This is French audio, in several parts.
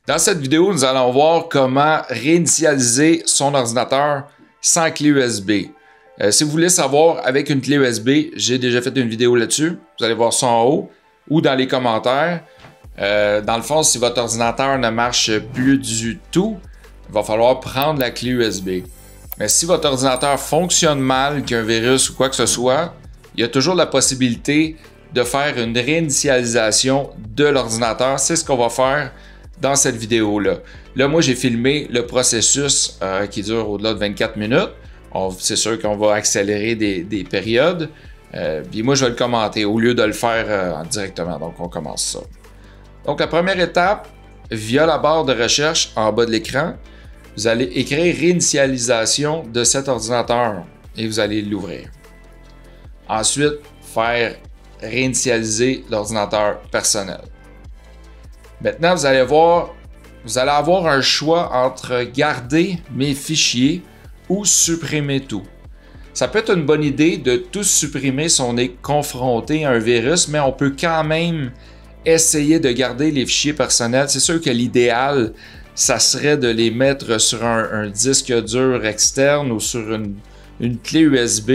Dans cette vidéo, nous allons voir comment réinitialiser son ordinateur sans clé USB. Si vous voulez savoir avec une clé USB, j'ai déjà fait une vidéo là-dessus. Vous allez voir ça en haut ou dans les commentaires. Dans le fond, si votre ordinateur ne marche plus du tout, il va falloir prendre la clé USB. Mais si votre ordinateur fonctionne mal, qu'il y a un virus ou quoi que ce soit, il y a toujours la possibilité de faire une réinitialisation de l'ordinateur. C'est ce qu'on va faire dans cette vidéo-là. Là, moi, j'ai filmé le processus qui dure au-delà de 24 minutes. C'est sûr qu'on va accélérer des périodes. Puis moi, je vais le commenter au lieu de le faire directement. Donc, on commence ça. Donc, la première étape, via la barre de recherche en bas de l'écran, vous allez écrire réinitialisation de cet ordinateur et vous allez l'ouvrir. Ensuite, faire réinitialiser l'ordinateur personnel. Maintenant, vous allez avoir un choix entre garder mes fichiers ou supprimer tout. Ça peut être une bonne idée de tout supprimer si on est confronté à un virus, mais on peut quand même essayer de garder les fichiers personnels. C'est sûr que l'idéal, ça serait de les mettre sur un disque dur externe ou sur une clé USB.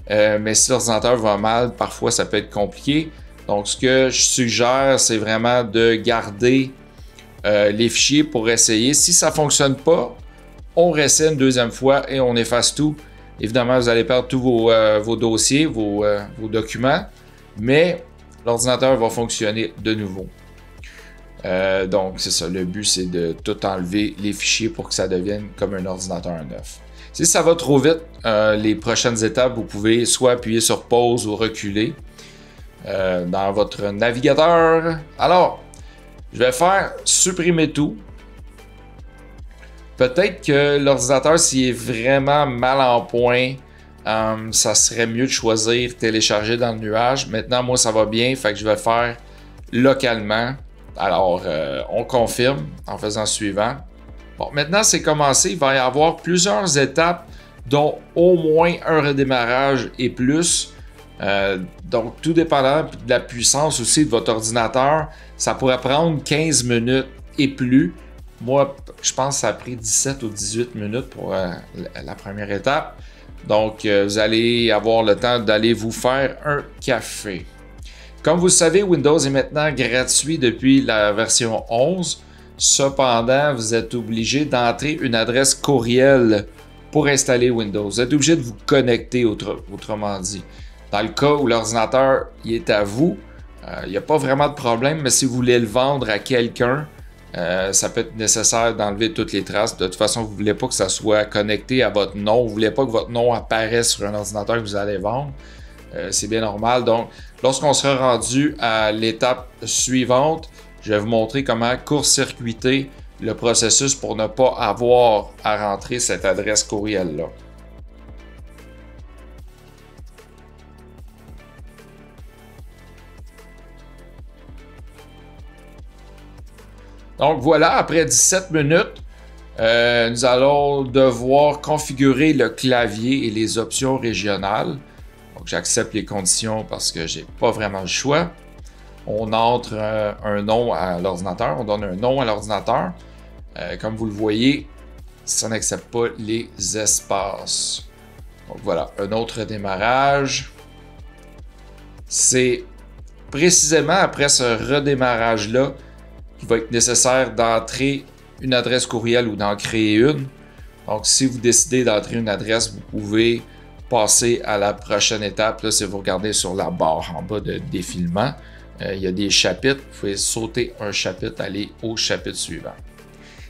Mais si l'ordinateur va mal, parfois ça peut être compliqué. Donc, ce que je suggère, c'est vraiment de garder les fichiers pour essayer. Si ça ne fonctionne pas, on réessaie une deuxième fois et on efface tout. Évidemment, vous allez perdre tous vos dossiers, vos documents, mais l'ordinateur va fonctionner de nouveau. Donc, c'est ça. Le but, c'est de tout enlever les fichiers pour que ça devienne comme un ordinateur neuf. Si ça va trop vite, les prochaines étapes, vous pouvez soit appuyer sur pause ou reculer dans votre navigateur. Alors, je vais faire supprimer tout. Peut-être que l'ordinateur, s'il est vraiment mal en point, ça serait mieux de choisir télécharger dans le nuage. Maintenant, moi, ça va bien, fait que je vais le faire localement. Alors, on confirme en faisant suivant. Bon, maintenant, c'est commencé. Il va y avoir plusieurs étapes, dont au moins un redémarrage et plus. Donc, tout dépendant de la puissance aussi de votre ordinateur, ça pourrait prendre 15 minutes et plus. Moi, je pense que ça a pris 17 ou 18 minutes pour la première étape. Donc, vous allez avoir le temps d'aller vous faire un café. Comme vous le savez, Windows est maintenant gratuit depuis la version 11. Cependant, vous êtes obligé d'entrer une adresse courriel pour installer Windows. Vous êtes obligé de vous connecter, autrement dit. Dans le cas où l'ordinateur est à vous, il n'y a pas vraiment de problème, mais si vous voulez le vendre à quelqu'un, ça peut être nécessaire d'enlever toutes les traces. De toute façon, vous ne voulez pas que ça soit connecté à votre nom. Vous ne voulez pas que votre nom apparaisse sur un ordinateur que vous allez vendre. C'est bien normal. Donc, lorsqu'on sera rendu à l'étape suivante, je vais vous montrer comment court-circuiter le processus pour ne pas avoir à rentrer cette adresse courriel-là. Donc voilà, après 17 minutes, nous allons devoir configurer le clavier et les options régionales. Donc j'accepte les conditions parce que j'ai pas vraiment le choix. On entre un nom à l'ordinateur, on donne un nom à l'ordinateur. Comme vous le voyez, ça n'accepte pas les espaces. Donc voilà, un autre démarrage. C'est précisément après ce redémarrage-là qu'il va être nécessaire d'entrer une adresse courriel ou d'en créer une. Donc, si vous décidez d'entrer une adresse, vous pouvez passer à la prochaine étape. Là, si vous regardez sur la barre en bas de défilement, il y a des chapitres. Vous pouvez sauter un chapitre, aller au chapitre suivant.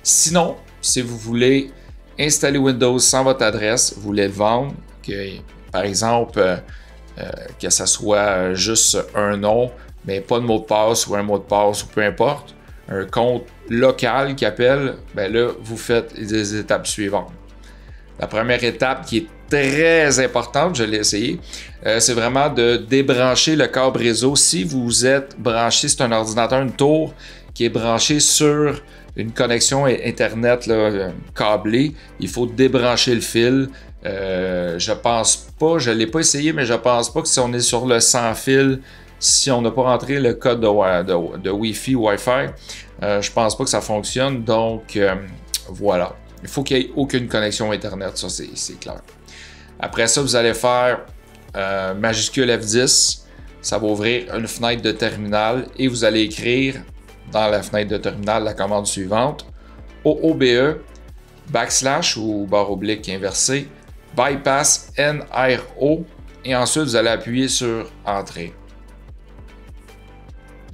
Sinon, si vous voulez installer Windows sans votre adresse, vous voulez le vendre, que, par exemple, que ça soit juste un nom, mais pas de mot de passe ou un mot de passe ou peu importe, un compte local qui appelle, ben là, vous faites les étapes suivantes. La première étape qui est très importante, je l'ai essayé, c'est vraiment de débrancher le câble réseau. Si vous êtes branché, c'est un ordinateur, une tour qui est branché sur une connexion Internet là, câblée, il faut débrancher le fil. Je pense pas, je ne l'ai pas essayé, mais je pense pas que si on est sur le sans fil, si on n'a pas rentré le code de Wi-Fi, Je pense pas que ça fonctionne, donc voilà. Il faut qu'il n'y ait aucune connexion Internet, ça c'est clair. Après ça, vous allez faire majuscule F10. Ça va ouvrir une fenêtre de terminal et vous allez écrire dans la fenêtre de terminal la commande suivante. OOBE, backslash ou barre oblique inversée, bypass NRO et ensuite vous allez appuyer sur Entrée.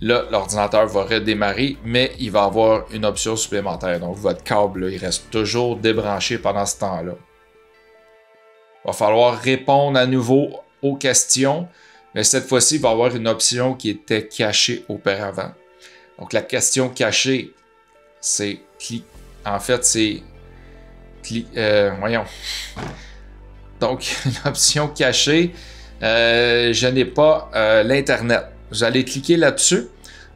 Là, l'ordinateur va redémarrer, mais il va avoir une option supplémentaire. Donc, votre câble, là, il reste toujours débranché pendant ce temps-là. Il va falloir répondre à nouveau aux questions, mais cette fois-ci, il va y avoir une option qui était cachée auparavant. Donc, la question cachée, c'est en fait, c'est voyons. Donc, l'option cachée, je n'ai pas l'Internet. Vous allez cliquer là-dessus.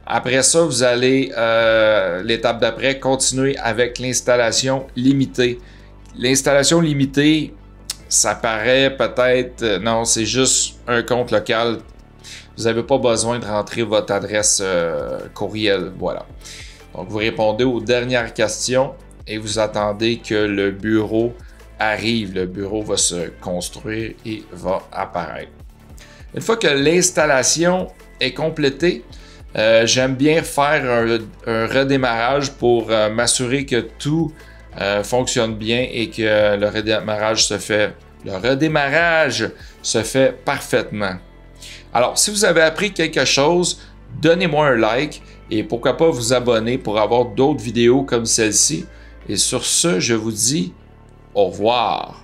Après ça, vous allez, l'étape d'après, continuer avec l'installation limitée. L'installation limitée, ça paraît peut-être... non, c'est juste un compte local. Vous n'avez pas besoin de rentrer votre adresse courriel. Voilà. Donc, vous répondez aux dernières questions et vous attendez que le bureau arrive. Le bureau va se construire et va apparaître. Une fois que l'installation est complétée, j'aime bien faire un redémarrage pour m'assurer que tout fonctionne bien et que le redémarrage se fait parfaitement. Alors, si vous avez appris quelque chose, donnez-moi un like et pourquoi pas vous abonner pour avoir d'autres vidéos comme celle-ci. Et sur ce, je vous dis au revoir.